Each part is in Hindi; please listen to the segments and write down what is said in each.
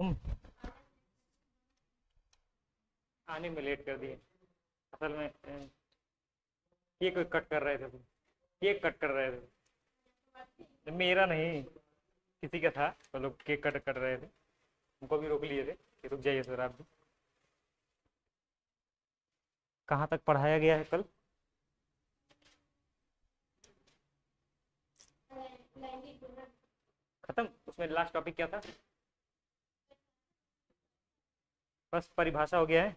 तुम आने में लेट कर दिए। असल में केक कट कर रहे थे तुम। केक कट कर रहे थे, मेरा नहीं, किसी का था, तो लोग केक कट कर रहे थे। उनको भी रोक लिए थे कि रुक जाइए सर आप भी। कहाँ तक पढ़ाया गया है कल? खत्म? उसमें लास्ट टॉपिक क्या था? बस परिभाषा हो गया है।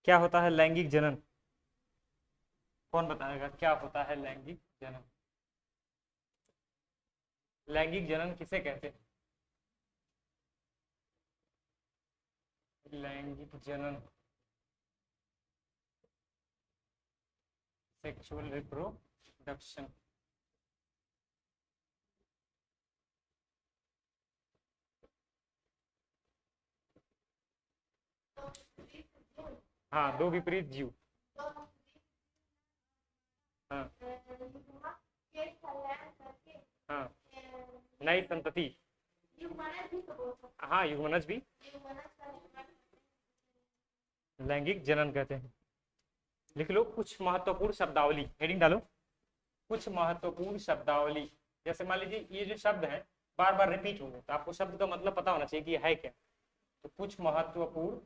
क्या होता है लैंगिक जनन? कौन बताएगा क्या होता है लैंगिक जनन? लैंगिक जनन किसे कहते हैं? लैंगिक जनन, सेक्सुअल रिप्रोडक्शन। हाँ, दो विपरीत जीव। हाँ हाँ, नई संतति। हाँ, युगमनज भी लैंगिक जनन कहते हैं। लिख लो कुछ महत्वपूर्ण शब्दावली, हेडिंग डालो, कुछ महत्वपूर्ण शब्दावली। जैसे मान लीजिए ये जो शब्द है बार बार रिपीट होंगे, तो आपको शब्द का मतलब पता होना चाहिए कि ये है क्या। तो कुछ महत्वपूर्ण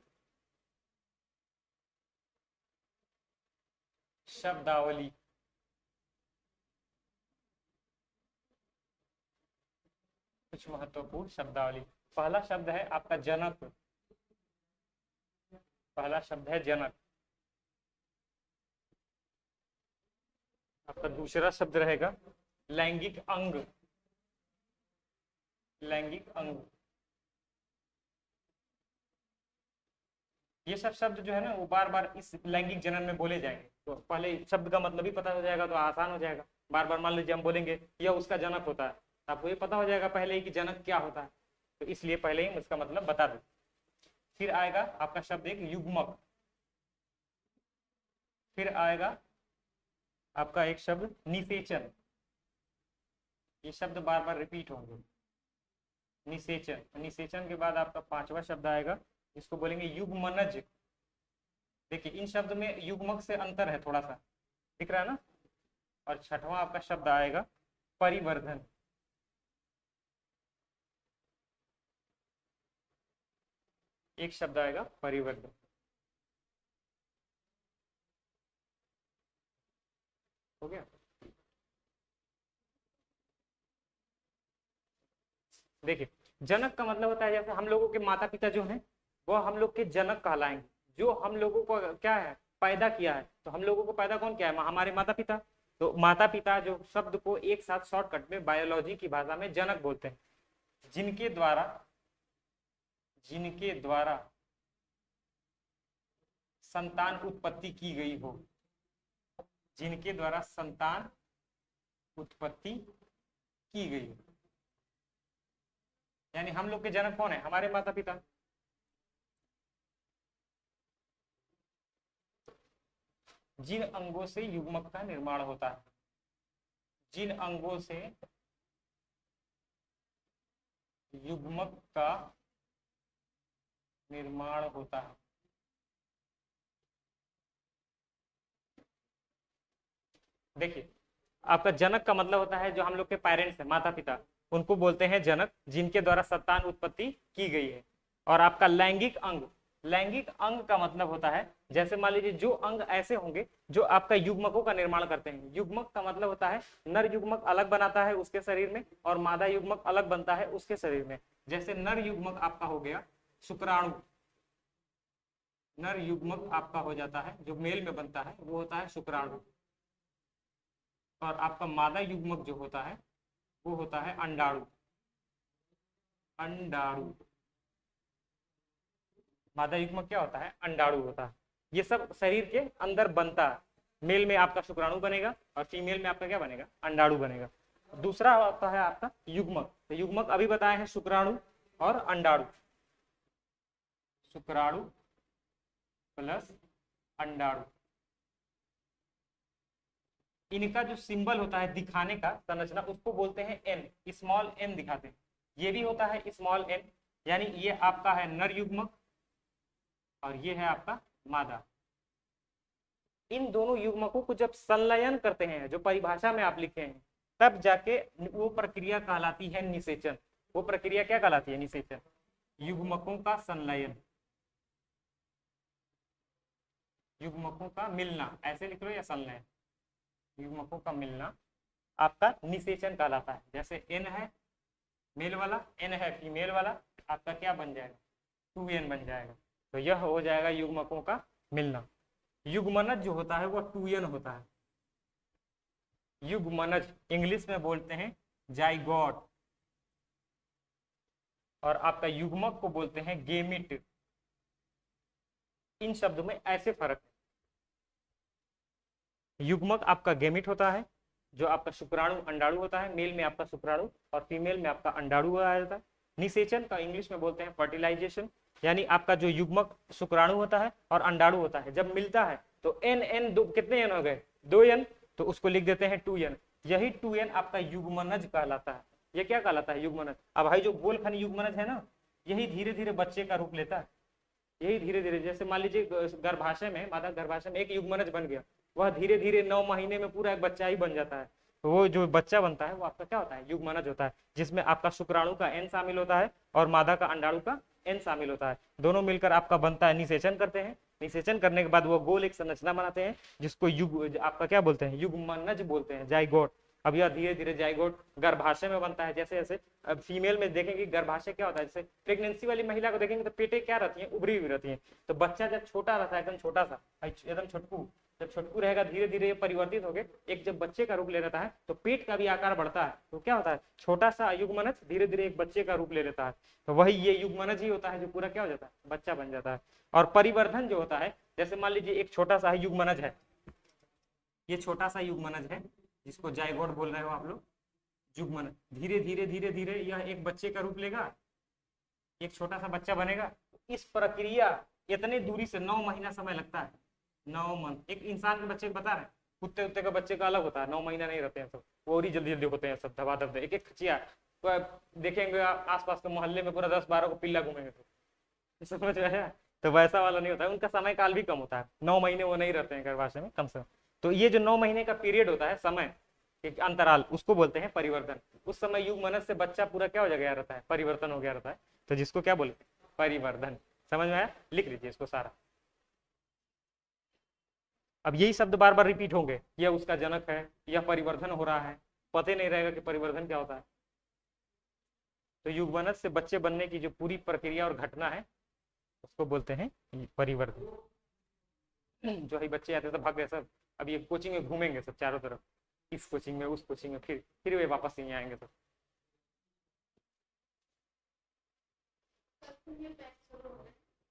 शब्दावली। कुछ महत्वपूर्ण शब्दावली। पहला शब्द है आपका जनक। पहला शब्द है जनक। आपका दूसरा शब्द रहेगा लैंगिक अंग। लैंगिक अंग। ये सब शब्द जो है ना वो बार बार इस लैंगिक जनन में बोले जाएंगे, तो पहले शब्द का मतलब ही पता हो जाएगा तो आसान हो जाएगा। बार बार मान लीजिए हम बोलेंगे यह उसका जनक होता है, तो आपको ये पता हो जाएगा पहले ही कि जनक क्या होता है, तो इसलिए पहले ही उसका मतलब बता दो। फिर आएगा आपका शब्द एक युग्मक। फिर आएगा आपका एक शब्द निषेचन। ये शब्द बार बार रिपीट होंगे, निषेचन। निषेचन के बाद आपका पांचवा शब्द आएगा, इसको बोलेंगे युग्मनज। देखिए इन शब्द में युग्मक से अंतर है थोड़ा सा, दिख रहा है ना। और छठवां आपका शब्द आएगा परिवर्धन। एक शब्द आएगा परिवर्धन। हो गया। देखिए जनक का मतलब होता है जैसे हम लोगों के माता पिता जो हैं वो हम लोग के जनक कहलाएंगे। जो हम लोगों को क्या है पैदा किया है, तो हम लोगों को पैदा कौन किया है? हमारे माता पिता। तो माता पिता जो शब्द को एक साथ शॉर्टकट में बायोलॉजी की भाषा में जनक बोलते हैं। जिनके द्वारा, जिनके द्वारा संतान उत्पत्ति की गई हो, जिनके द्वारा संतान उत्पत्ति की गई हो, यानी हम लोग के जनक कौन है? हमारे माता पिता। जिन अंगों से युग्मक का निर्माण होता है, जिन अंगों से युग्मक का निर्माण होता है। देखिए आपका जनक का मतलब होता है जो हम लोग के पेरेंट्स हैं, माता पिता, उनको बोलते हैं जनक, जिनके द्वारा संतान उत्पत्ति की गई है। और आपका लैंगिक अंग, लैंगिक अंग का मतलब होता है जैसे मान लीजिए जो अंग ऐसे होंगे जो आपका युग्मकों का निर्माण करते हैं। युग्मक का मतलब होता है नर युग्मक अलग बनाता है उसके शरीर में और मादा युग्मक अलग बनता है उसके शरीर में। जैसे नर युग्मक आपका हो गया शुक्राणु। नर युग्मक आपका हो जाता है जो मेल में बनता है वो होता है शुक्राणु। और आपका मादा युग्मक जो होता है वो होता है अंडाणु। अंडाणु। मादा युग्मक क्या होता है? अंडाणु होता है। ये सब शरीर के अंदर बनता है। मेल में आपका शुक्राणु बनेगा और फीमेल में आपका क्या बनेगा? अंडाणु बनेगा। दूसरा होता है आपका युग्मक। तो युग्मक अभी बताए हैं शुक्राणु और अंडाणु। शुक्राणु प्लस अंडाणु। इनका जो सिंबल होता है दिखाने का संरचना उसको बोलते हैं एन, स्मॉल एन दिखाते हैं। ये भी होता है स्मॉल एन, यानी ये आपका है नर युग्मक और ये है आपका मादा। इन दोनों युग्मकों को जब संलयन करते हैं, जो परिभाषा में आप लिखे हैं, तब जाके वो प्रक्रिया कहलाती है निषेचन। वो प्रक्रिया क्या कहलाती है? निषेचन। युग्मकों का संलयन, युग्मकों का मिलना, ऐसे लिख लो या संलयन, युग्मकों का मिलना आपका निषेचन कहलाता है। जैसे एन है मेल वाला, एन है फीमेल वाला, आपका क्या बन जाएगा? 2n बन जाएगा। तो यह हो जाएगा युग्मकों का मिलना। युग्मनज जो होता है वो 2n होता है। युग्मनज इंग्लिश में बोलते हैं जाइगोट, और आपका युग्मक को बोलते हैं गेमिट। इन शब्दों में ऐसे फर्क है। युग्मक आपका गेमिट होता है, जो आपका शुक्राणु अंडाणु होता है। मेल में आपका शुक्राणु और फीमेल में आपका अंडाणु आ जाता है। निषेचन का इंग्लिश में बोलते हैं फर्टिलाइजेशन, यानी आपका जो युग्मक शुक्राणु होता है और अंडाणु होता है, जब मिलता है तो एन एन दो, कितने एन हो गए? 2n, तो उसको लिख देते हैं 2n। यही 2n आपका युग्मनज कहलाता है। ये क्या कहलाता है? युग्मनज। अब भाई जो गोलखंड युग्मनज है ना, यही धीरे धीरे बच्चे का रूप लेता है। यही धीरे धीरे, जैसे मान लीजिए गर्भाशय में, मादा गर्भाशय में एक युग्मनज बन गया, वह धीरे धीरे 9 महीने में पूरा एक बच्चा ही बन जाता है। तो वो जो बच्चा बनता है वो आपका क्या होता है? युग्मनज होता है, जिसमें आपका शुक्राणु का एन शामिल होता है और मादा का अंडाणु का एन शामिल होता है। दोनों मिलकर आपका बनता है, निषेचन करते हैं। निषेचन करने के बाद वो गोल एक संरचना बनाते हैं, जिसको युग आपका क्या बोलते हैं? युग्मनज बोलते हैं, जाइगोट। अब यह धीरे धीरे जाइगोट गर्भाशय में बनता है। जैसे जैसे अब फीमेल में देखेंगे गर्भाशय क्या होता है, जैसे प्रेगनेंसी वाली महिला को देखेंगे तो पेटें क्या रहती हैं? उभरी हुई रहती हैं। तो बच्चा जब छोटा रहता है, एकदम छोटा सा, एकदम छोटकू, जब छोटकू रहेगा धीरे धीरे ये परिवर्तित हो गए, एक जब बच्चे का रूप ले लेता है तो पेट का भी आकार बढ़ता है। तो क्या होता है? छोटा सा युग्मनज धीरे धीरे एक बच्चे का रूप ले लेता है। तो वही ये युग्मनज ही होता है जो पूरा क्या हो जाता है? बच्चा बन जाता है। और परिवर्धन जो होता है, जैसे मान लीजिए एक छोटा सा युग्मनज है, ये छोटा सा युग्मनज है जिसको जाइगोट बोल रहे हो आप लोग, युग्मनज धीरे धीरे धीरे धीरे यह एक बच्चे का रूप लेगा, एक छोटा सा बच्चा बनेगा। इस प्रक्रिया इतने दूरी से 9 महीना समय लगता है। 9 मंथ। एक इंसान के बच्चे को बता रहे हैं, कुत्ते उत्ते का बच्चे का अलग होता है, 9 महीना नहीं रहते हैं सब, वो और ही जल्दी जल्दी होते हैं सब, धबा धब। एक एक खचिया तो देखेंगे आसपास के मोहल्ले में पूरा 10-12 को पिल्ला घूमेंगे, तो समझ रहे हैं? तो वैसा वाला नहीं होता है, उनका समय काल भी कम होता है। 9 महीने वो नहीं रहते हैं गर्भाशय में कम से कम। तो ये जो 9 महीने का पीरियड होता है, समय एक अंतराल, उसको बोलते हैं परिवर्तन। उस समय युग्मनज से बच्चा पूरा क्या हो गया रहता है? परिवर्तन हो गया रहता है। तो जिसको क्या बोलते हैं? परिवर्धन। समझ में आया? लिख लीजिए इसको सारा। अब यही शब्द बार बार रिपीट होंगे, यह उसका जनक है, यह परिवर्धन हो रहा है, पता नहीं रहेगा कि परिवर्धन क्या होता है। तो युग्मनज से बच्चे बनने की जो पूरी प्रक्रिया और घटना है उसको बोलते हैं परिवर्धन। जो ही बच्चे आते हैं तो भाग गए सब, अब ये कोचिंग में घूमेंगे सब चारों तरफ, इस कोचिंग में उस कोचिंग में, फिर वे वापस नहीं आएंगे सब।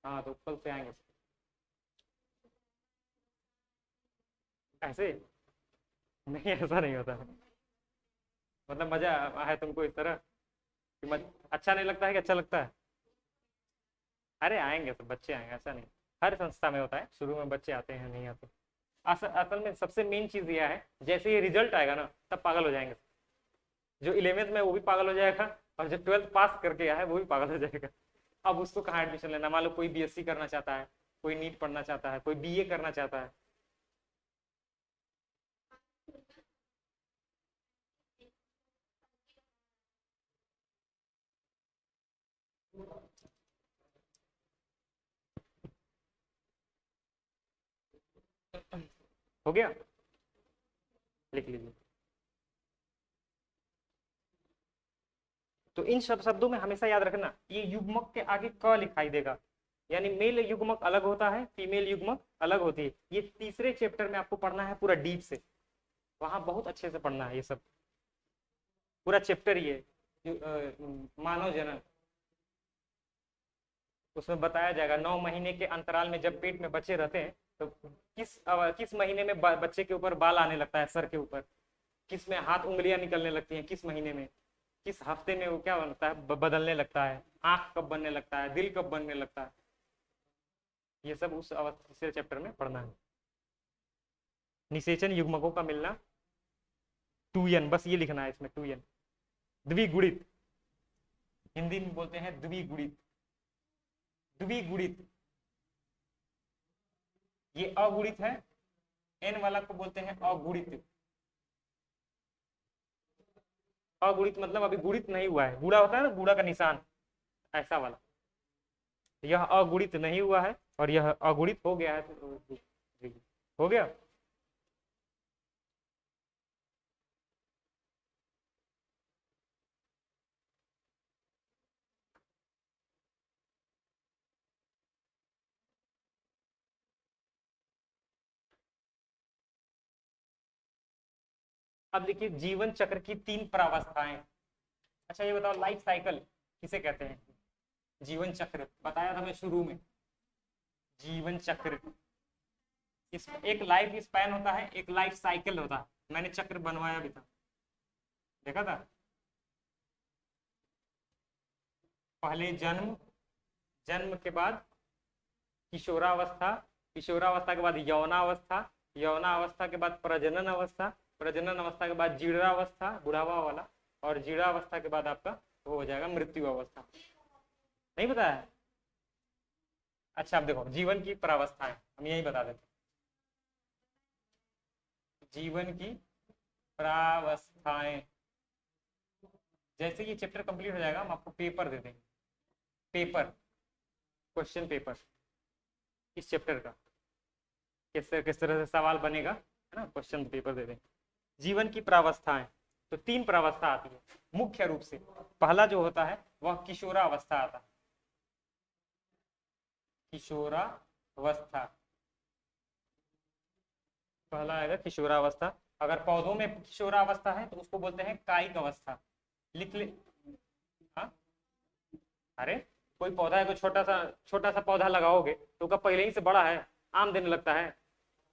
हाँ तो कल से आएंगे ऐसे। नहीं ऐसा नहीं होता, मतलब मजा है तुमको इस तरह कि अच्छा नहीं लगता है कि अच्छा लगता है? अरे आएंगे सब बच्चे आएंगे, ऐसा नहीं। हर संस्था में होता है, शुरू में बच्चे आते हैं, नहीं आते। असल में सबसे मेन चीज यह है, जैसे ये रिजल्ट आएगा ना तब पागल हो जाएंगे। जो 11th में वो भी पागल हो जाएगा, और जो 12th पास करके आया है वो भी पागल हो जाएगा। अब उसको कहाँ एडमिशन लेना? मान लो कोई बीएससी करना चाहता है, कोई नीट पढ़ना चाहता है, कोई बीए करना चाहता है। हो गया? लिख लीजिए। तो इन सब शब्दों में हमेशा याद रखना, ये युग्मक के आगे क लिखाई देगा, यानी मेल युग्मक अलग होता है, फीमेल युग्मक अलग होती है। ये तीसरे चैप्टर में आपको पढ़ना है पूरा डीप से, वहां बहुत अच्छे से पढ़ना है ये सब, पूरा चैप्टर ये मानव जनन। उसमें बताया जाएगा 9 महीने के अंतराल में जब पेट में बच्चे रहते हैं तो किस महीने में बच्चे के ऊपर बाल आने लगता है, सर के ऊपर, किस में हाथ उंगलियां निकलने लगती हैं, किस महीने में, किस हफ्ते में वो क्या बनता है, बदलने लगता है, आंख कब बनने लगता है, दिल कब बनने लगता है। ये सब उस तीसरे चैप्टर में पढ़ना है। निषेचन युग्मकों का मिलना, 2n, बस ये लिखना है इसमें 2n। द्विगुणित, हिंदी में बोलते हैं द्विगुणित। द्विगुणित ये अगुणित है, n वाला को बोलते हैं अगुणित। अगुणित मतलब अभी गुणित नहीं हुआ है, गुणा होता है ना, गुणा का निशान, ऐसा वाला। यह अगुणित नहीं हुआ है और यह अगुणित हो गया है, तो हो गया। अब देखिए जीवन चक्र की 3 प्रावस्थाएं। अच्छा ये बताओ लाइफ साइकिल किसे कहते हैं? जीवन चक्र बताया था मैं शुरू में। जीवन चक्र, इस एक लाइफ स्पैन होता है, एक लाइफ साइकिल होता है। मैंने चक्र बनवाया भी था, देखा था। पहले जन्म, जन्म के बाद किशोरावस्था, किशोरावस्था के बाद यौनावस्था, यौनावस्था के बाद प्रजनन अवस्था, प्रजनन अवस्था के बाद जीर्णावस्था, बुढ़ावा वाला, और जीर्णावस्था के बाद आपका वो हो जाएगा मृत्यु अवस्था। नहीं पता है? अच्छा अब देखो जीवन की प्रावस्थाएं हम यही बता देते। जीवन की प्रावस्थाएं, जैसे ये चैप्टर कंप्लीट हो जाएगा हम आपको पेपर दे देंगे, पेपर, क्वेश्चन पेपर इस चैप्टर का, किस तरह से सवाल बनेगा, है ना, क्वेश्चन पेपर दे देंगे। जीवन की प्रावस्थाएं, तो 3 प्रावस्था आती है मुख्य रूप से। पहला जो होता है वह किशोरावस्था आता है, किशोरावस्था पहला आएगा किशोरावस्था। अगर पौधों में किशोरावस्था है तो उसको बोलते हैं कायिक अवस्था। लिख ले। हाँ अरे कोई पौधा है, कोई छोटा सा पौधा लगाओगे तो उसका पहले ही से बड़ा है, आम देने लगता है।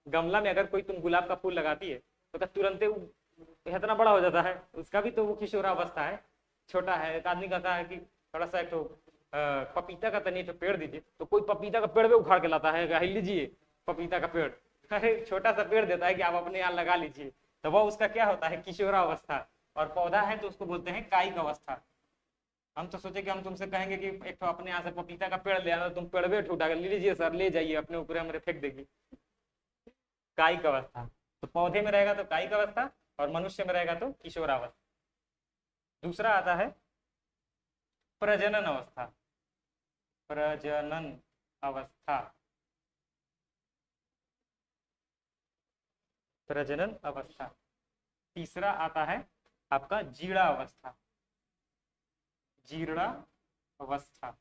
गमला में अगर कोई तुम गुलाब का फूल लगाती है तो तुरंत इतना बड़ा हो जाता है, उसका भी तो वो किशोरावस्था है, छोटा है। एक आदमी कहता है कि थोड़ा सा एक तो पपीता का तनी तो पेड़ दीजिए, तो कोई पपीता का पेड़ भी उखाड़ के लाता है, लीजिए पपीता का पेड़। अरे छोटा सा पेड़ देता है कि आप अपने यहाँ लगा लीजिए, तो वह उसका क्या होता है, किशोरावस्था। और पौधा है तो उसको बोलते हैं कायिक अवस्था। हम तो सोचे कि हम तुमसे कहेंगे कि एक तो अपने यहाँ से पपीता का पेड़ ले आना, तुम पेड़ वेट उठा कर लीजिए सर, ले जाइए, अपने ऊपर हमारे फेंक देगी। कायिक अवस्था, तो पौधे में रहेगा तो कायिक अवस्था, और मनुष्य में रहेगा तो किशोरावस्था। दूसरा आता है प्रजनन अवस्था, प्रजनन अवस्था, प्रजनन अवस्था। तीसरा आता है आपका जीर्णा अवस्था, जीर्णा अवस्था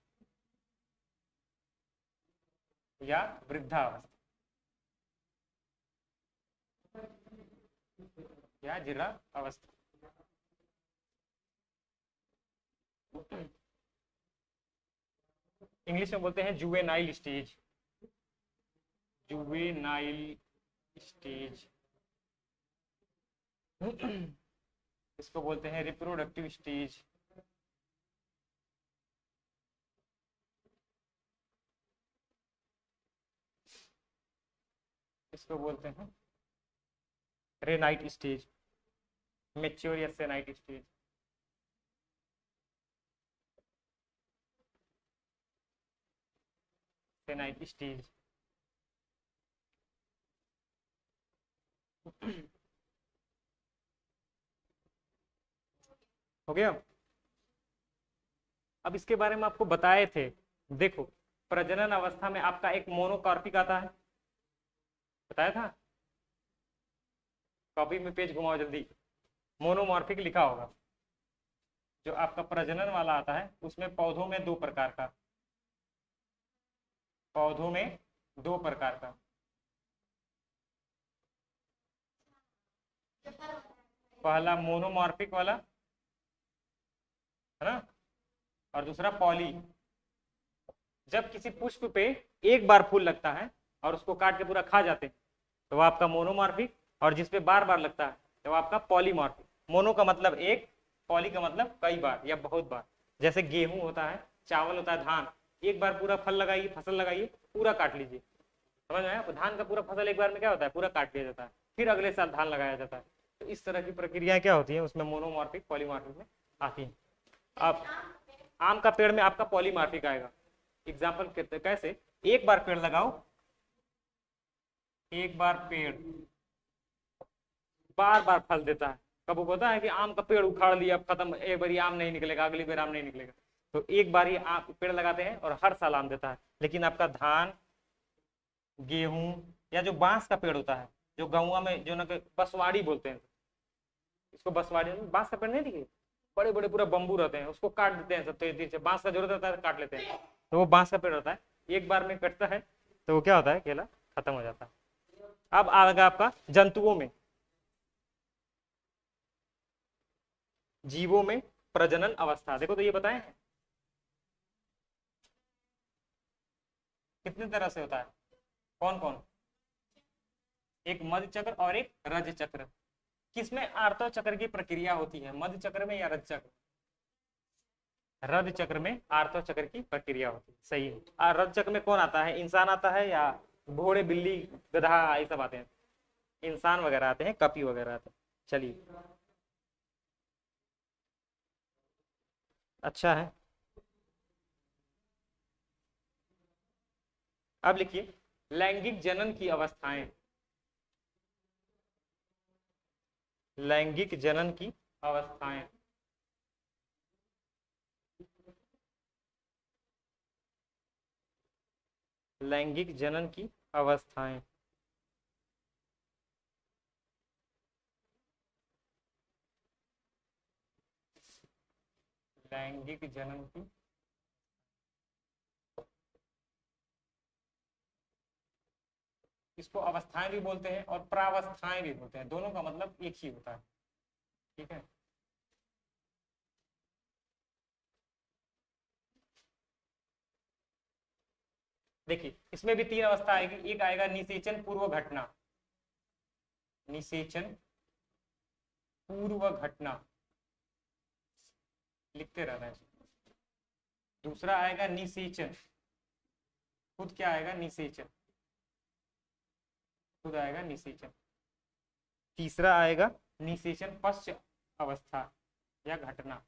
या वृद्धावस्था या जीर्णा अवस्था। इंग्लिश में बोलते हैं जुवेनाइल स्टेज, जुवेनाइल स्टेज। इसको बोलते हैं रिप्रोडक्टिव स्टेज। इसको बोलते हैं रेनाइट स्टेज, मेच्योर या सेनाइट स्टेज। सेनाइट स्टेज। हो गया। अब इसके बारे में आपको बताए थे, देखो प्रजनन अवस्था में आपका एक मोनोकार्पिक आता है, बताया था। कॉपी में पेज घुमाओ जल्दी, मोनोमॉर्फिक लिखा होगा। जो आपका प्रजनन वाला आता है उसमें पौधों में 2 प्रकार का, पौधों में 2 प्रकार का। पहला मोनोमॉर्फिक वाला है ना, और दूसरा पॉली। जब किसी पुष्प पे एक बार फूल लगता है और उसको काट के पूरा खा जाते हैं तो वो आपका मोनोमॉर्फिक, और जिसपे बार बार लगता है तो वो आपका पॉलीमॉर्फिक। मोनो का मतलब एक, पॉली का मतलब कई बार या बहुत बार। जैसे गेहूं होता है, चावल होता है, धान, एक बार पूरा फल लगाइए, फसल लगाइए, पूरा काट लीजिए। समझ में आया? धान का पूरा फसल एक बार में क्या होता है, पूरा काट लिया जाता है, फिर अगले साल धान लगाया जाता है। तो इस तरह की प्रक्रियाएं क्या होती है उसमें, मोनोमॉर्फिक पॉलीमॉर्फिक में आती है। अब आम का पेड़ में आपका पॉलीमॉर्फिक आएगा। एग्जाम्पल कैसे, एक बार पेड़ लगाओ, एक बार पेड़ बार बार फल देता है। कब होता है कि आम का पेड़ उखाड़ लिया, अब खत्म, एक बार आम नहीं निकलेगा, अगली बार आम नहीं निकलेगा। तो एक बार ही आप पेड़ लगाते हैं और हर साल आम देता है। लेकिन आपका धान, गेहूं या जो बांस का पेड़ होता है, जो गाँव में जो ना बसवाड़ी बोलते हैं, इसको बसवाड़ी, बांस का पेड़ नहीं दिखे, बड़े बड़े पूरा बम्बू रहते हैं, उसको काट देते हैं सब तेज तेज से, बांस का जरूरत रहता है काट लेते हैं। तो वो बांस का पेड़ होता है, एक बार में कटता है तो वो क्या होता है, केला खत्म हो जाता है। अब आएगा आपका जंतुओं में, जीवों में प्रजनन अवस्था। देखो तो ये बताए हैं कितने तरह से होता है, कौन कौन, एक मध्य चक्र और एक रज चक्र। किसमें आर्तव चक्र की प्रक्रिया होती है, मध्य चक्र में या रज चक्र? रज चक्र में आर्तव चक्र की प्रक्रिया होती है, सही है। रज चक्र में कौन आता है, इंसान आता है या घोड़े, बिल्ली, गधा, ये सब आते हैं? इंसान वगैरह आते हैं, कपी वगैरह आते हैं। चलिए, अच्छा है। अब लिखिए लैंगिक जनन की अवस्थाएं, लैंगिक जनन की अवस्थाएं। लैंगिक जनन की अवस्थाएं, लैंगिक जनन की, इसको अवस्थाएं भी बोलते हैं और प्रावस्थाएं भी बोलते हैं, दोनों का मतलब एक ही होता है। ठीक है, देखिए इसमें भी तीन अवस्था आएगी। एक आएगा निषेचन पूर्व घटना, निषेचन पूर्व घटना, लिखते रहना है। दूसरा आएगा निषेचन, खुद क्या आएगा, निषेचन, खुद आएगा निषेचन। तीसरा आएगा निषेचन पश्च अवस्था या घटना,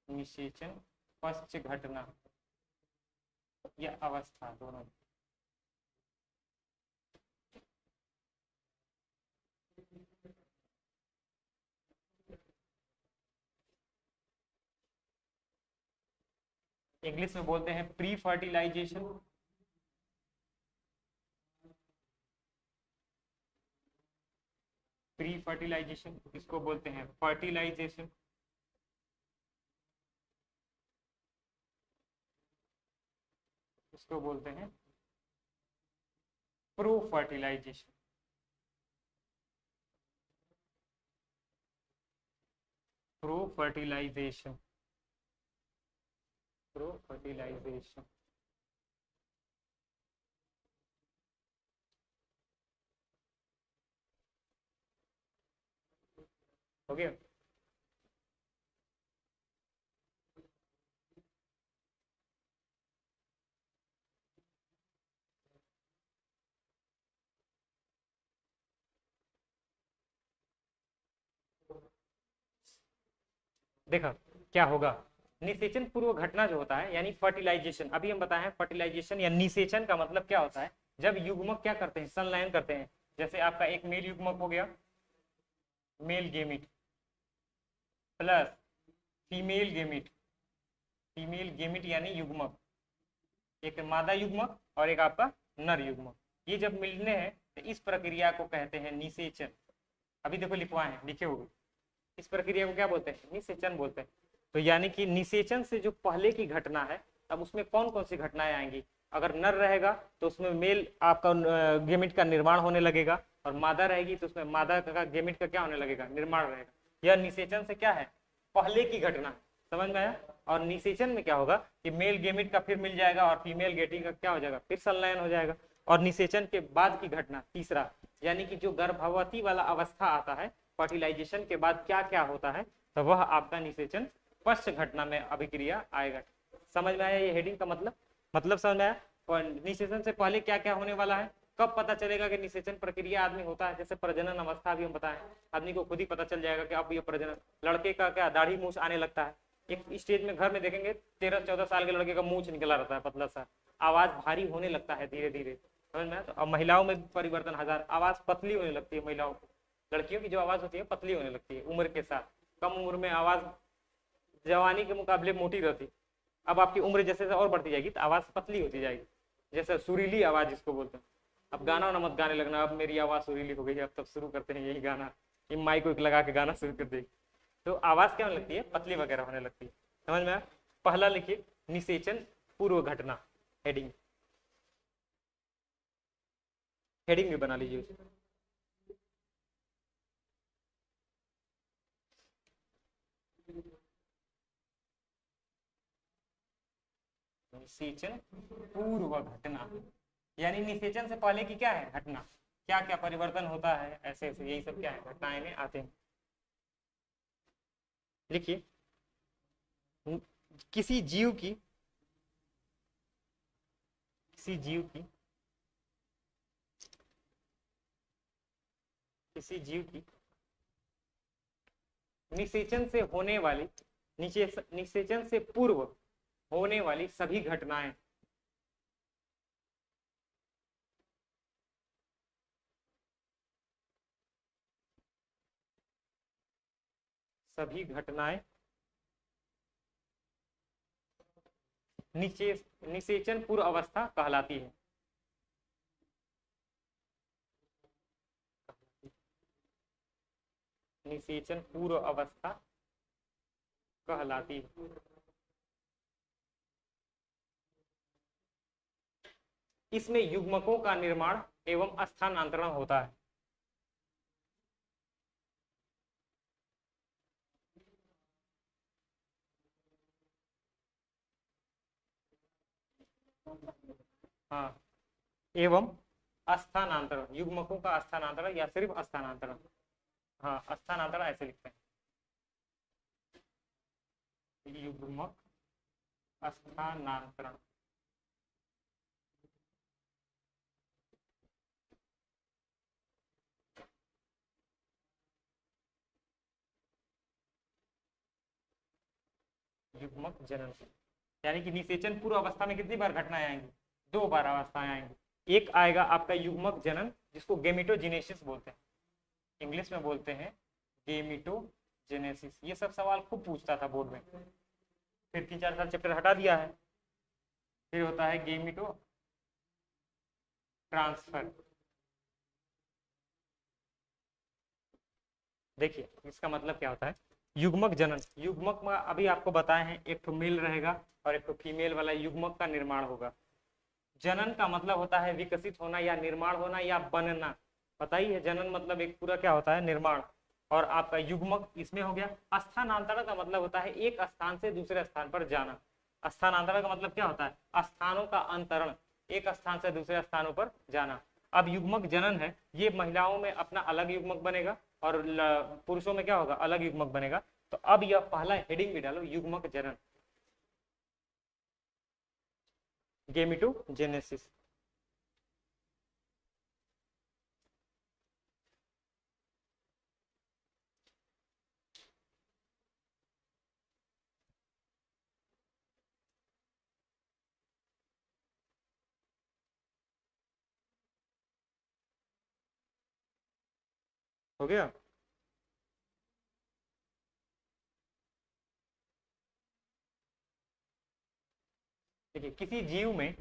निषेचन पश्च घटना या अवस्था, दोनों। इंग्लिश में बोलते हैं प्री फर्टिलाइजेशन, प्री फर्टिलाइजेशन, इसको बोलते हैं फर्टिलाइजेशन, इसको बोलते हैं pro fertilisation, pro fertilisation, pro fertilisation. हो गया। देखा क्या होगा, निषेचन पूर्व घटना जो होता है यानी फर्टिलाइजेशन, अभी हम बताए हैं फर्टिलाइजेशन या निषेचन का मतलब क्या होता है, जब युग्मक क्या करते हैं, संलयन करते हैं। जैसे आपका एक मेल युग्मक हो गया, male gamete, plus female gamete, female gamete यानी युग्मक, एक मादा युग्मक और एक आपका नर युग्मक, ये जब मिलने हैं तो इस प्रक्रिया को कहते हैं निषेचन। अभी देखो लिखवाए हैं, लिखे होंगे, इस प्रक्रिया को क्या बोलते हैं, निषेचन बोलते हैं। तो यानी कि निषेचन से जो पहले की घटना है, अब उसमें कौन कौन सी घटनाएं आएंगी, अगर नर रहेगा तो उसमें मेल आपका गेमिट का निर्माण होने लगेगा, और मादा रहेगी तो उसमें मादा का गेमिट का क्या होने लगेगा, निर्माण रहेगा। यह निषेचन से क्या है, पहले की घटना, समझ में आया। और निषेचन में क्या होगा कि मेल गेमिट का फिर मिल जाएगा और फीमेल गेटिंग का क्या हो जाएगा, फिर संलयन हो जाएगा। और निषेचन के बाद की घटना तीसरा, यानी कि जो गर्भवती वाला अवस्था आता है, फर्टिलाइजेशन के बाद क्या क्या होता है, तो वह आपका निषेचन पश्च घटना में अभिक्रिया आएगा। समझ में आया ये हेडिंग का मतलब समझ में आया। और निषेचन से पहले क्या क्या होने वाला है, कब पता चलेगा कि निषेचन प्रक्रिया आदमी होता है, जैसे प्रजनन अवस्था भी हम बताएं, आदमी को खुद ही पता चल जाएगा कि अब ये प्रजनन, लड़के का क्या दाढ़ी मूछ आने लगता है, एक स्टेज में घर में देखेंगे 13-14 साल के लड़के का मूछ निकला रहता है पतला सा, आवाज भारी होने लगता है धीरे धीरे, समझ में आया। तो अब महिलाओं में परिवर्तन हजार, आवाज पतली होने लगती है महिलाओं को, लड़कियों की जो आवाज होती है पतली होने लगती है उम्र के साथ, कम उम्र में आवाज जवानी के मुकाबले मोटी रहती, अब आपकी उम्र जैसे जैसे और बढ़ती जाएगी तो आवाज पतली होती जाएगी, जैसे सुरीली आवाज जिसको बोलते हैं। अब गाना ना मत गाने लगना, अब मेरी आवाज सुरीली हो गई है, अब तब शुरू करते हैं यही गाना, ये माइक को लगा के गाना शुरू कर देगी, तो आवाज क्या होने लगती है, पतली वगैरह होने लगती है, समझ में आया। पहला लिखिए निषेचन पूर्व घटना, हेडिंग, हेडिंग भी बना लीजिए उसे। निषेचन पूर्व घटना, यानी निषेचन से पहले की क्या है घटना, क्या क्या परिवर्तन होता है, ऐसे ऐसे यही सब क्या है घटनाएं में आते हैं। लिखिए किसी जीव की, किसी जीव की, किसी जीव की निषेचन से होने वाली, निषेचन से पूर्व होने वाली सभी घटनाएं, सभी घटनाएं निषेचन पूर्व अवस्था कहलाती है, निषेचन पूर्व अवस्था कहलाती है। इसमें युग्मकों का निर्माण एवं स्थानांतरण होता है। हाँ, एवं स्थानांतरण, युग्मकों का स्थानांतरण या सिर्फ स्थानांतरण, हाँ स्थानांतरण ऐसे लिखते हैं, युग्मक स्थानांतरण, युग्मक जनन, यानी कि निषेचन पूर्व अवस्था में कितनी बार घटनाएं आएंगी, 2 बार अवस्थाएं आएंगी। एक आएगा आपका युग्मक जनन जिसको गेमिटोजेनेसिस बोलते हैं, इंग्लिश में बोलते हैं गेमिटोजेनेसिस, ये सब सवाल खूब पूछता था बोर्ड में, फिर 3-4 साल चैप्टर हटा दिया है, फिर होता है गेमिटो ट्रांसफर। देखिए इसका मतलब क्या होता है, युग्मक जनन, युग्मक में अभी आपको बताए हैं एक तो मेल रहेगा और एक तो फीमेल वाला युग्मक का निर्माण होगा। जनन का मतलब होता है विकसित होना या निर्माण होना या बनना, पता ही है जनन मतलब एक पूरा क्या होता है निर्माण, और आपका युग्मक इसमें हो गया। स्थानांतरण का मतलब होता है एक स्थान से दूसरे स्थान पर जाना, स्थानांतरण का मतलब क्या होता है स्थानों का अंतरण, एक स्थान से दूसरे स्थानों पर जाना। अब युग्मक जनन है, ये महिलाओं में अपना अलग युग्मक बनेगा और पुरुषों में क्या होगा अलग युग्मक बनेगा। तो अब यह पहला हेडिंग भी डालो युग्मक जनन, गेमिटोजेनेसिस। हो गया। देखिए किसी जीव में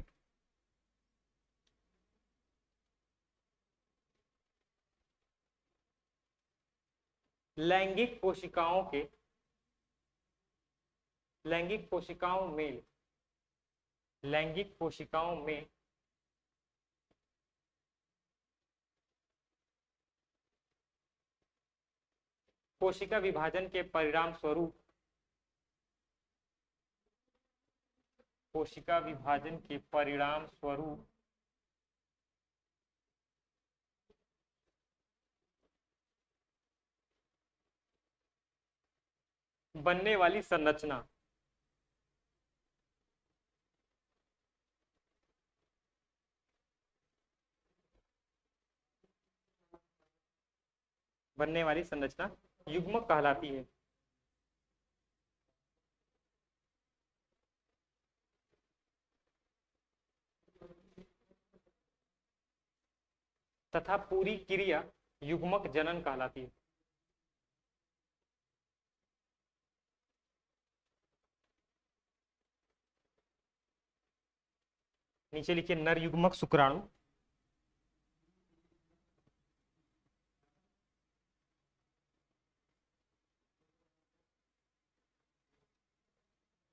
लैंगिक कोशिकाओं के, लैंगिक कोशिकाओं में, लैंगिक कोशिकाओं में कोशिका विभाजन के परिणाम स्वरूप, कोशिका विभाजन के परिणाम स्वरूप बनने वाली संरचना, बनने वाली संरचना युग्मक कहलाती है। तथा पूरी क्रिया युग्मक जनन कहलाती है। नीचे लिखिए नर युग्मक शुक्राणु,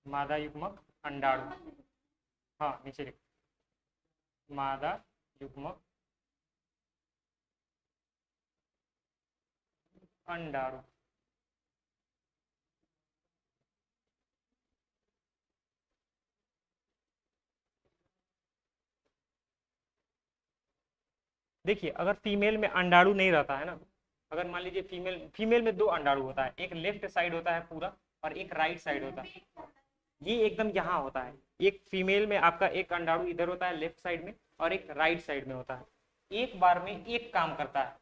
मादा युग्मक अंडाणु। हाँ नीचे लिखो मादा युग्मक अंडाणु। देखिए अगर फीमेल में अंडाणु नहीं रहता है ना, अगर मान लीजिए फीमेल फीमेल में दो अंडाणु होता है, एक लेफ्ट साइड होता है पूरा और एक राइट साइड होता है, ये एकदम यहाँ होता है। एक फीमेल में आपका एक अंडाणु इधर होता है लेफ्ट साइड में और एक राइट साइड में होता है। एक बार में एक काम करता है,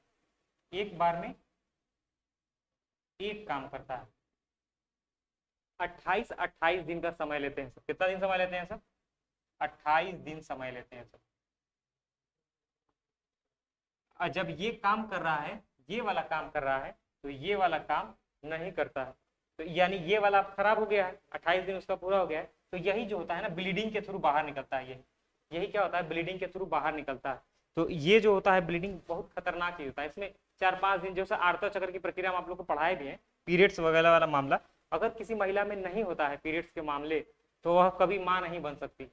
एक बार में एक काम करता है। 28 दिन का समय लेते हैं सब। कितना दिन समय लेते हैं सब? 28 दिन समय लेते हैं सब। और जब ये काम कर रहा है, ये वाला काम कर रहा है, तो ये वाला काम नहीं करता है, तो यानी ये वाला खराब हो गया है, 28 दिन उसका पूरा हो गया है। तो यही जो होता है ना ब्लीडिंग के थ्रू बाहर निकलता है, यही यही क्या होता है, ब्लीडिंग के थ्रू बाहर निकलता है। तो ये जो होता है ब्लीडिंग बहुत खतरनाक चीज होता है। इसमें 4-5 दिन जो आर्तव चक्र की प्रक्रिया हम आप लोग को पढ़ाए भी हैं, पीरियड्स वगैरह वाला मामला, अगर किसी महिला में नहीं होता है पीरियड्स के मामले, तो वह कभी माँ नहीं बन सकती।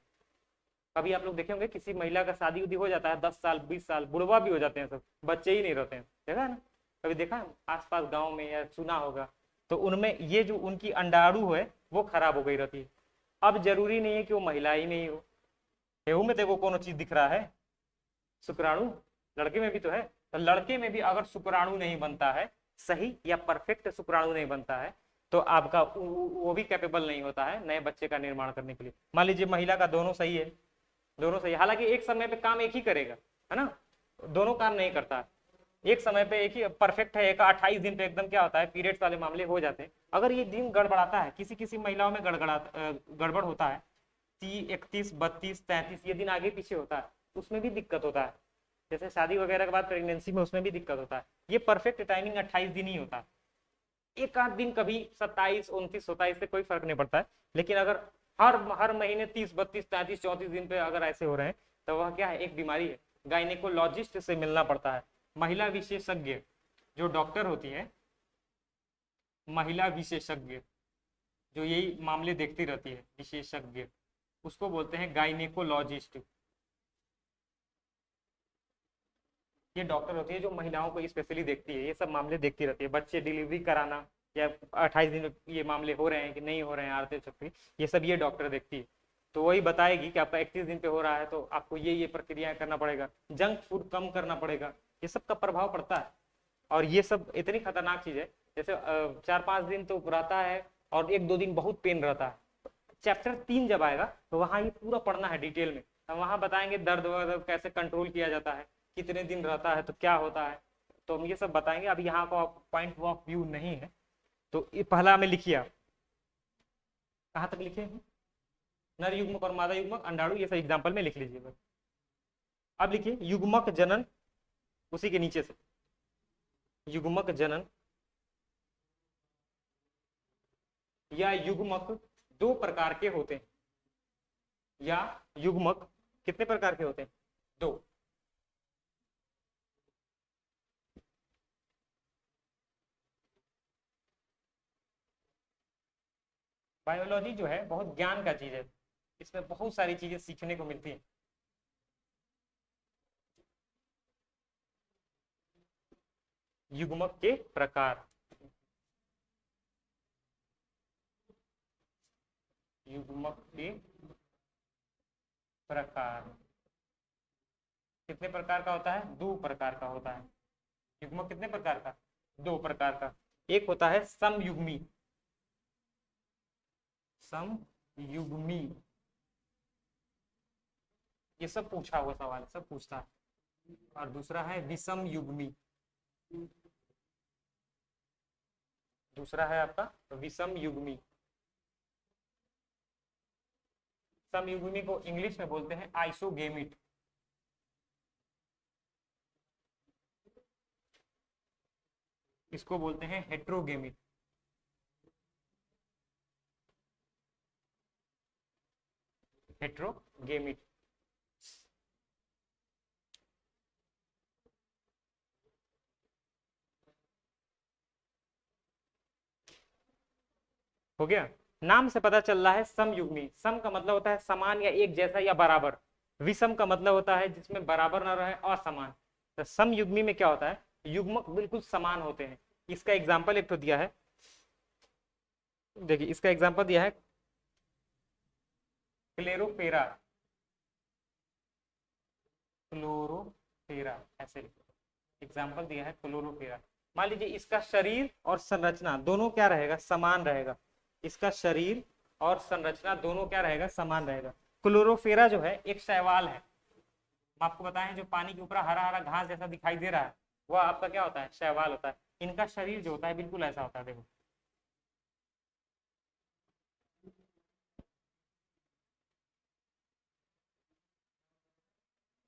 कभी आप लोग देखे होंगे किसी महिला का शादी उदी हो जाता है, 10 साल 20 साल, बुढ़वा भी हो जाते हैं सब, बच्चे ही नहीं रहते हैं, देखा है ना? कभी देखा है आसपास गांव में या सुना होगा? तो उनमें ये जो उनकी अंडाणु है वो खराब हो गई रहती है। अब जरूरी नहीं है कि वो महिला ही नहीं हो, गेहूं में देखो कौन चीज दिख रहा है, शुक्राणु। लड़के में भी तो है, तो लड़के में भी अगर शुक्राणु नहीं बनता है, सही या परफेक्ट शुक्राणु नहीं बनता है, तो आपका वो भी कैपेबल नहीं होता है नए बच्चे का निर्माण करने के लिए। मान लीजिए महिला का दोनों सही है, दोनों सही, हालांकि एक समय पे काम एक ही करेगा, है ना, दोनों काम नहीं करता। एक समय पे एक ही परफेक्ट है, एक 28 दिन पे एकदम क्या होता है पीरियड्स वाले मामले हो जाते हैं। अगर ये दिन गड़बड़ाता है, किसी किसी महिलाओं में गड़बड़ होता है, 31 32 33 ये दिन आगे पीछे होता है, उसमें भी दिक्कत होता है। जैसे शादी वगैरह के बाद प्रेगनेंसी में उसमें भी दिक्कत होता है। ये परफेक्ट टाइमिंग 28 दिन ही होता है। एक आध दिन कभी 27 29 होता है, इससे कोई फर्क नहीं पड़ता है। लेकिन अगर हर हर महीने 30 32 33 34 दिन पे अगर ऐसे हो रहे हैं, तो वह क्या है, एक बीमारी है। गायनेकोलॉजिस्ट से मिलना पड़ता है, महिला विशेषज्ञ जो डॉक्टर होती है, महिला विशेषज्ञ जो यही मामले देखती रहती है, विशेषज्ञ, उसको बोलते हैं गायनेकोलॉजिस्ट। ये डॉक्टर होती है जो महिलाओं को स्पेशली देखती है, ये सब मामले देखती रहती है, बच्चे डिलीवरी कराना या 28 दिन ये मामले हो रहे हैं कि नहीं हो रहे हैं आरती चक्री, ये सब ये डॉक्टर देखती है। तो वही बताएगी कि आपका 31 दिन पे हो रहा है तो आपको ये प्रक्रियाएं करना पड़ेगा, जंक फूड कम करना पड़ेगा, ये सब का प्रभाव पड़ता है। और ये सब इतनी खतरनाक चीज है, जैसे 4-5 दिन तो रहता है और 1-2 दिन बहुत पेन रहता है। चैप्टर 3 जब आएगा तो वहाँ ये पूरा पढ़ना है डिटेल में, हम वहाँ बताएंगे दर्द वर्द कैसे कंट्रोल किया जाता है, कितने दिन रहता है तो क्या होता है, तो हम ये सब बताएंगे। अभी यहाँ का पॉइंट ऑफ व्यू नहीं है। तो ये पहला में लिखिए, आप कहाँ तक लिखे हैं, नर युग्मक और मादा युग्मक अंडाणु, ये सब एग्जाम्पल में लिख लीजिए बस। अब लिखिए युग्मक जनन, उसी के नीचे से युग्मक जनन या युग्मक दो प्रकार के होते हैं, या युग्मक कितने प्रकार के होते हैं, दो। बायोलॉजी जो है बहुत ज्ञान का चीज है, इसमें बहुत सारी चीजें सीखने को मिलती हैं। युग्मक के प्रकार, युग्मक के प्रकार कितने प्रकार का होता है, दो प्रकार का होता है। युग्मक कितने प्रकार का, दो प्रकार का। एक होता है समयुग्मी, समयुग्मी, ये सब पूछा हुआ सवाल सब पूछता है। और दूसरा है विषम युग्मी, दूसरा है आपका विषम युग्मी। समयुग्मी को इंग्लिश में बोलते हैं आइसोगेमिट। इसको बोलते हैं हेट्रोगेमिट। हेट्रोगेमिट। हो गया। नाम से पता चल रहा है समयुग्मी। सम का मतलब होता है समान या एक जैसा या बराबर। विषम का मतलब होता है जिसमें बराबर ना रहे, असमान। तो समयुग्मी में क्या होता है, युग्मक बिल्कुल समान होते हैं। इसका एग्जाम्पल एक तो दिया है, देखिए इसका एग्जाम्पल दिया है क्लेरोफेरा। क्लोरोफेरा ऐसे एग्जाम्पल दिया है क्लोरोफेरा। मान लीजिए इसका शरीर और संरचना दोनों क्या रहेगा, समान रहेगा। इसका शरीर और संरचना दोनों क्या रहेगा, समान रहेगा। क्लोरोफेरा जो है एक शैवाल है। हम आपको बताएं जो पानी के ऊपर हरा हरा घास जैसा दिखाई दे रहा है वह आपका क्या होता है, शैवाल होता है। इनका शरीर जो होता है बिल्कुल ऐसा होता है, देखो।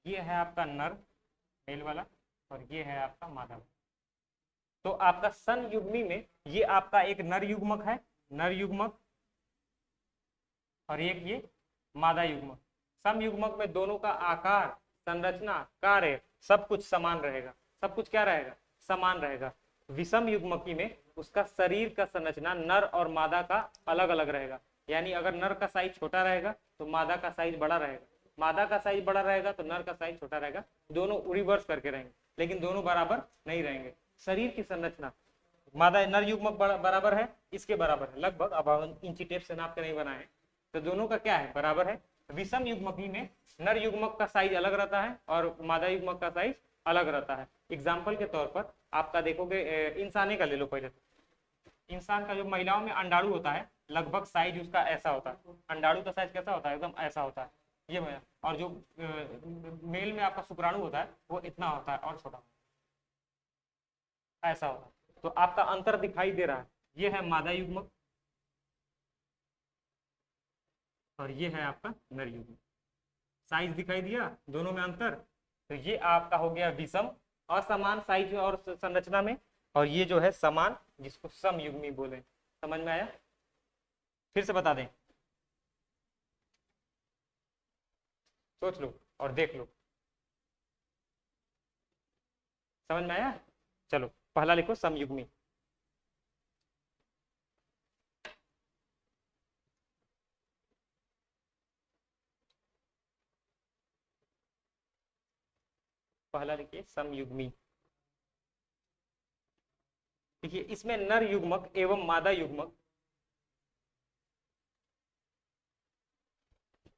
ये है आपका नर, मेल वाला, और ये है आपका मादा। तो आपका सन युग्मी में ये आपका एक नर युग्मक है, नर युग्मक, और एक ये मादा युग्मक। सम युग्मक में दोनों का आकार, संरचना, कार्य सब कुछ समान रहेगा। सब कुछ क्या रहेगा, समान रहेगा। विषम युग्मकी में उसका शरीर का संरचना नर और मादा का अलग अलग रहेगा। यानी अगर नर का साइज छोटा रहेगा तो मादा का साइज बड़ा रहेगा, मादा का साइज बड़ा रहेगा तो नर का साइज छोटा रहेगा। दोनों रिवर्स करके रहेंगे, लेकिन दोनों बराबर नहीं रहेंगे। शरीर की संरचना मादा नर युग्मक बराबर है, इसके बराबर है लगभग। अब हम इंची टेप से नाप के नहीं बनाए, तो दोनों का क्या है, बराबर है। विषम युग्मकी में नर युग्मक का साइज अलग रहता है और मादा युग्मक का साइज अलग रहता है। एग्जाम्पल के तौर पर आपका देखोगे, इंसानी का ले लो पहले। इंसान का जो महिलाओं में अंडाणु होता है लगभग साइज उसका ऐसा होता है। अंडाणु का साइज कैसा होता है, एकदम ऐसा होता है ये भैया। और जो मेल में आपका शुक्राणु होता है वो इतना होता है और छोटा ऐसा होता है। तो आपका अंतर दिखाई दे रहा है। ये है मादा युग्मक और ये है आपका नर युग्मक। साइज दिखाई दिया दोनों में अंतर। तो ये आपका हो गया विषम, असमान साइज और संरचना में। और ये जो है समान, जिसको समयुग्मी बोले। समझ में आया, फिर से बता दें, सोच लो और देख लो। समझ में आया, चलो पहला लिखो समयुग्मी। पहला लिखिए समयुग्मी। देखिए इसमें नर युग्मक एवं मादा युग्मक,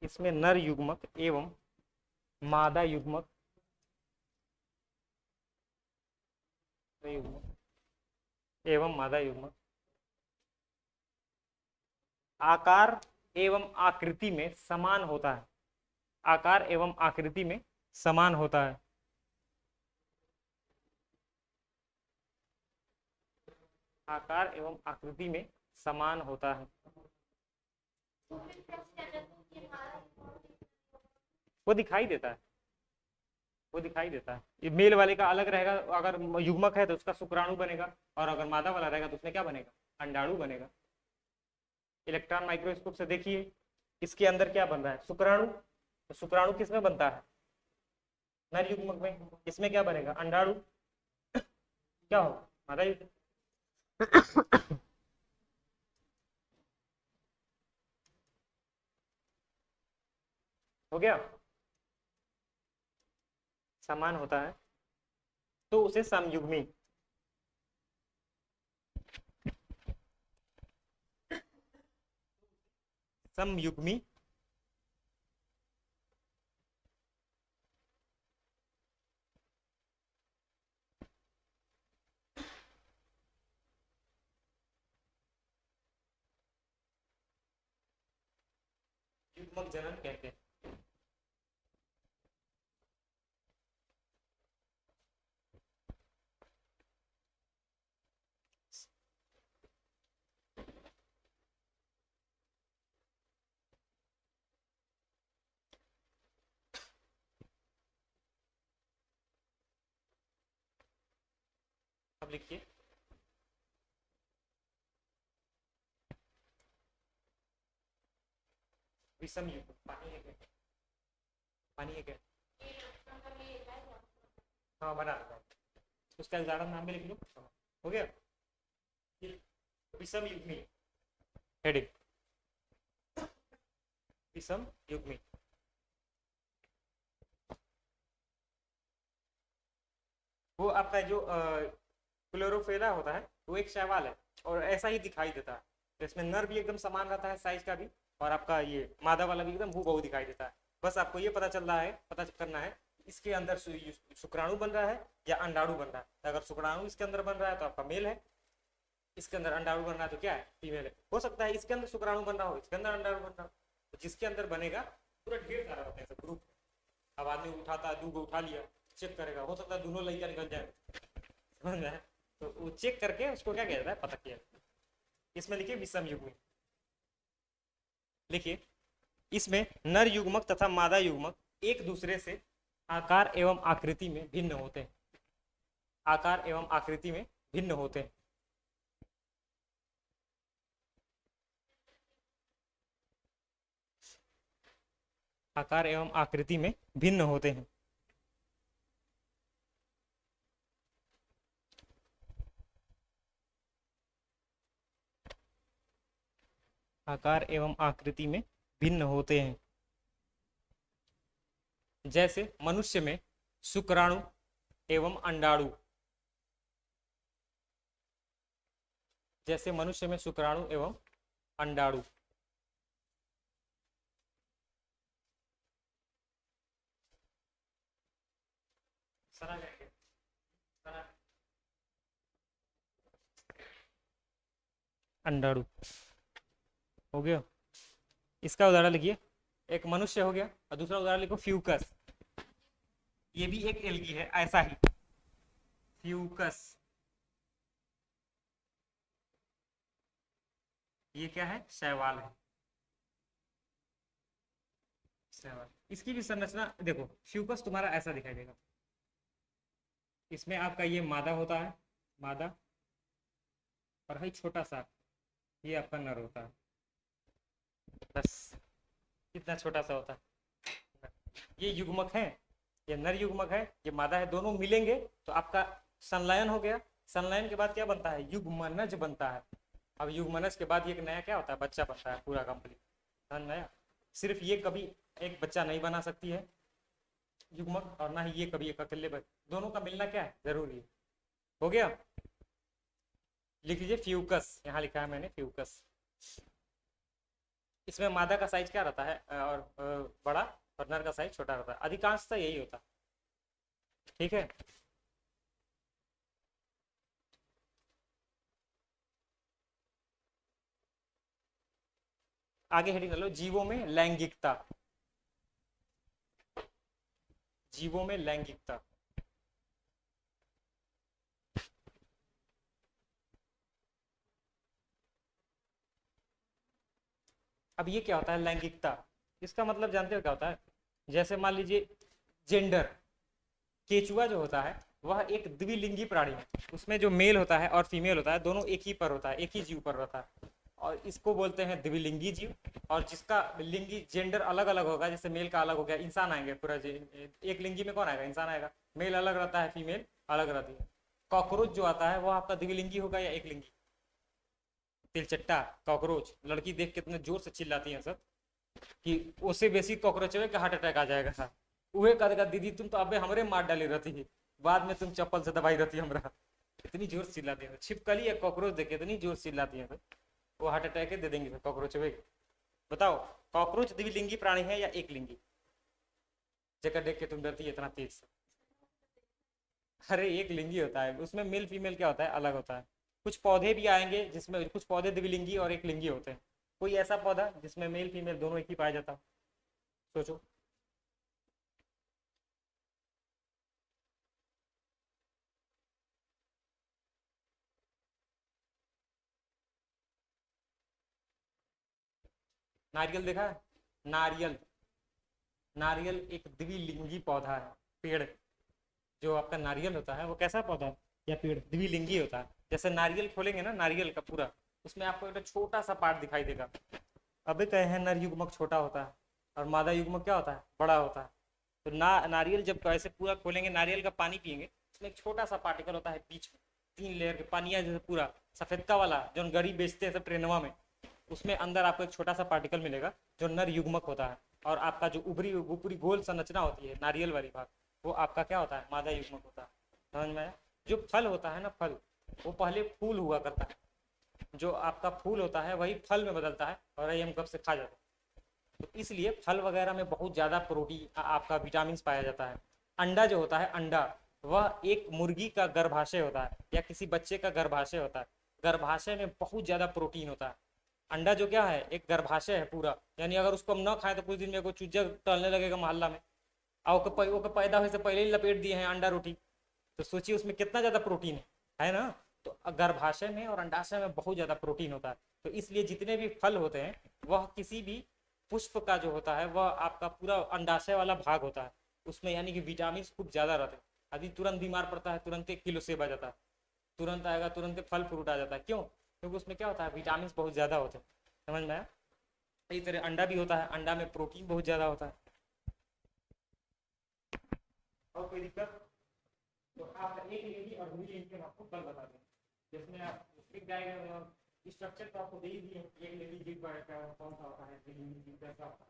इसमें नर युग्मक एवं मादा युग्मक, एवं मादा युग्मक आकार एवं आकृति में समान होता है। आकार एवं आकृति में समान होता है। आकार एवं आकृति में समान होता है। वो दिखाई देता है, वो दिखाई देता है। ये मेल वाले का अलग रहेगा, अगर युग्मक है तो उसका शुक्राणु बनेगा, और अगर मादा वाला रहेगा तो उसमें क्या बनेगा, अंडाणु बनेगा। इलेक्ट्रॉन माइक्रोस्कोप से देखिए इसके अंदर क्या बन रहा है, शुक्राणु। तो शुक्राणु किस में बनता है, नर युग्मक में। इसमें क्या बनेगा, अंडाणु। क्या होगा, मादा युग्मक। हो गया, समान होता है तो उसे समयुग्मी। समयुग्मी युग्मक जनन कहते हैं। लिखिए विषम युग्म। पानी है क्या? पानी है क्या? हाँ बना रहा है। उसका उदाहरण नाम भी लिख लो। हो गया। विषम युग्मी हेडिंग, विषम युग्मी। वो आपका जो क्लोरोफेरा होता है वो एक शैवाल है और ऐसा ही दिखाई देता है। तो इसमें नर भी एकदम समान रहता है साइज का भी, और आपका ये मादा वाला भी एकदम हूबहू दिखाई देता है। बस आपको ये पता चल रहा है, पता करना है इसके अंदर शुक्राणु बन रहा है या अंडाणु बन रहा है। तो अगर शुक्राणु इसके अंदर बन रहा है तो आपका मेल है, इसके अंदर अंडाणु बन रहा है तो क्या है? फीमेल है। हो सकता है इसके अंदर शुक्राणु बन रहा हो, इसके अंदर अंडाणु बन रहा हो, तो जिसके अंदर बनेगा पूरा ढेर सारा होता है ऐसा ग्रुप। अब आदमी उठाता है, दूगो उठा लिया, चेक करेगा, हो सकता है दोनों लड़का निकल जाए, समझ में आया? तो वो चेक करके उसको क्या किया जाता है? पता किया। इसमें लिखिए विषम युग्म। लिखिए इसमें नर युग्मक तथा मादा युग्मक एक दूसरे से आकार एवं आकृति में भिन्न होते हैं। आकार एवं आकृति में भिन्न होते हैं। आकार एवं आकृति में भिन्न होते हैं। आकार एवं आकृति में भिन्न होते हैं। जैसे मनुष्य में शुक्राणु एवं अंडाणु, जैसे मनुष्य में शुक्राणु एवं अंडाणु। अंडाणु हो गया। इसका उदाहरण लिखिए, एक मनुष्य हो गया और दूसरा उदाहरण लिखो फ्यूकस। ये भी एक एल्गी है ऐसा ही, फ्यूकस। ये क्या है? शैवाल है। शैवाल। इसकी भी संरचना देखो, फ्यूकस तुम्हारा ऐसा दिखाई देगा। इसमें आपका ये मादा होता है, मादा, और है छोटा सा ये आपका नर होता है। बस कितना छोटा सा होता है। ये युग्मक है, ये नर युग्मक है, ये मादा है, दोनों मिलेंगे तो आपका संलयन हो गया। संलयन के बाद क्या बनता है? युग्मनज बनता है। अब युग्मनज के बाद एक नया क्या होता है? बच्चा बनता है पूरा कंप्लीट। समझ में आया? सिर्फ ये कभी एक बच्चा नहीं बना सकती है युग्मक, और ना ही ये कभी एक अकेले दोनों का मिलना क्या है? जरूरी है। हो गया। लिख लीजिए फ्यूकस, यहाँ लिखा है मैंने फ्यूकस। इसमें मादा का साइज क्या रहता है? और बड़ा, और नर का साइज छोटा रहता है। अधिकांशतः यही होता है। ठीक है। आगे हेडिंग लो, जीवों में लैंगिकता। जीवों में लैंगिकता। अब ये क्या होता है लैंगिकता? इसका मतलब जानते हो क्या होता है? जैसे मान लीजिए जेंडर, केचुआ जो होता है वह एक द्विलिंगी प्राणी है। उसमें जो मेल होता है और फीमेल होता है दोनों एक ही पर होता है, एक ही जीव पर रहता है, और इसको बोलते हैं द्विलिंगी जीव। और जिसका लिंगी जेंडर अलग अलग होगा, जैसे मेल का अलग हो गया, इंसान आएंगे पूरा, एक लिंगी में कौन आएगा? इंसान आएगा। मेल अलग रहता है, फीमेल अलग रहती है। कॉकरोच जो आता है वो आपका द्विलिंगी होगा या एक लिंगी? तिलचट्टा कॉकरोच, लड़की देख के इतने जोर से चिल्लाती है सब कि उससे बेसी कॉकरोच का हार्ट अटैक आ जाएगा। उहे कहेगा दीदी तुम तो अबे हमरे मार डाली रहती है, बाद में तुम चप्पल से दबाई रहती हमरा। इतनी जोर से चिल्लाती है। छिपकली या कॉकरोच देखे इतनी जोर से चिल्लाती है वो हार्ट अटैक दे देंगे कॉकरोच। बताओ कॉकरोच द्विलिंगी प्राणी है या एक लिंगी? जगह देख के तुम डरती है इतना तेज से? अरे एक लिंगी होता है, उसमें मेल फीमेल क्या होता है? अलग होता है। कुछ पौधे भी आएंगे जिसमें कुछ पौधे द्विलिंगी और एक लिंगी होते हैं। कोई ऐसा पौधा जिसमें मेल फीमेल दोनों एक ही पाया जाता? सोचो। नारियल देखा है? नारियल, नारियल एक द्विलिंगी पौधा है। पेड़ जो आपका नारियल होता है वो कैसा पौधा है? या पेड़ द्विलिंगी होता है। जैसे नारियल खोलेंगे ना, नारियल का पूरा, उसमें आपको एक छोटा सा पार्ट दिखाई देगा। अबे कहे हैं नर युग्मक छोटा होता है और मादा युग्मक क्या होता है, बड़ा होता है। तो नारियल जब ऐसे पूरा खोलेंगे, नारियल का पानी पियेंगे, उसमें एक छोटा सा पार्टिकल होता है बीच में, 3 लेयर के पानिया जैसे पूरा सफेदका वाला जो गरी बेचते हैं सब ट्रेनवा में, उसमें अंदर आपको एक छोटा सा पार्टिकल मिलेगा जो नर युग्मक होता है। और आपका जो ऊपरी गोल संरचना होती है नारियल वाली भाग, वो आपका क्या होता है, मादा युग्मक होता है। समझ में आया? जो फल होता है ना, फल वो पहले फूल हुआ करता है, जो आपका फूल होता है वही फल में बदलता है और यही हम कब से खा जाते हैं। तो इसलिए फल वगैरह में बहुत ज़्यादा प्रोटीन आपका विटामिन पाया जाता है। अंडा जो होता है, अंडा वह एक मुर्गी का गर्भाशय होता है या किसी बच्चे का गर्भाशय होता है। गर्भाशय में बहुत ज़्यादा प्रोटीन होता है। अंडा जो क्या है, एक गर्भाशय है पूरा, यानी अगर उसको हम न खाएं तो कुछ दिन में कोई चूजा टहलने लगेगा मोहल्ला में। और वो पैदा होने से पहले ही लपेट दिए हैं अंडा रोटी, तो सोचिए उसमें कितना ज़्यादा प्रोटीन है ना। तो गर्भाशय में और अंडाशय में बहुत ज़्यादा प्रोटीन होता है। तो इसलिए जितने भी फल होते हैं वह किसी भी पुष्प का जो होता है वह आपका पूरा अंडाशय वाला भाग होता है, उसमें यानी कि विटामिन खूब ज़्यादा रहते हैं। आदमी तुरंत बीमार पड़ता है, तुरंत 1 किलो सेब आ जाता है, तुरंत आएगा, तुरंत फल फ्रूट आ जाता है। क्यों? क्योंकि उसमें क्या होता है, विटामिन बहुत ज़्यादा होते हैं। समझ में आया? इसी तरह अंडा भी होता है, अंडा में प्रोटीन बहुत ज़्यादा होता है। और कोई दिक्कत? तो आप एक लेंगी और दूसरी लेंगी, हम आपको कल बता दें, जिसमें आप लिख जाएगा और स्ट्रक्चर तो आपको दे ही दिए। एक लेंगी जीव का कौन सा होता है, जीव कैसा होता है,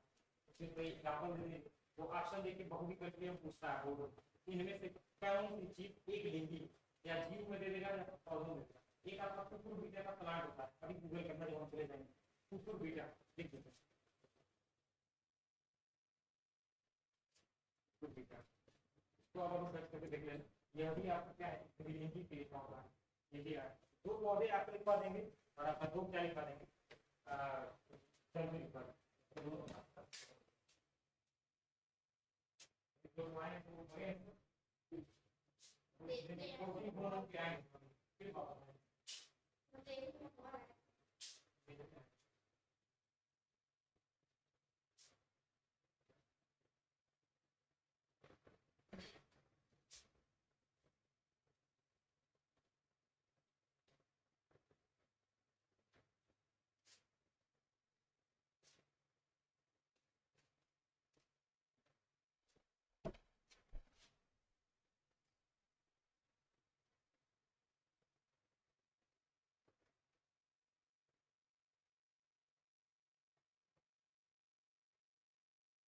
उसमें कोई एग्जाम्पल दे दें। वो ऑप्शन देखिए बहुत ही कठिन पूछता है वो, इनमें से कौन सी चीज एक लिंगी या जीव में दे देगा या पौधों में देगा। एक आपका कुकुर बीटा का प्लांट होता है, अभी गूगल करना जब हम चले जाएंगे, कुकुर बीटा लिख देते हैं, कुकुर बीटा। तो आप अगर सर्च करके देख लेना, यह भी आपका क्या है, लिंगी के लिखा होगा। ये भी है, 2 पौधे आप लिखवा देंगे और आपका 2 क्या लिखवा देंगे, चल लिखवा देंगे। तो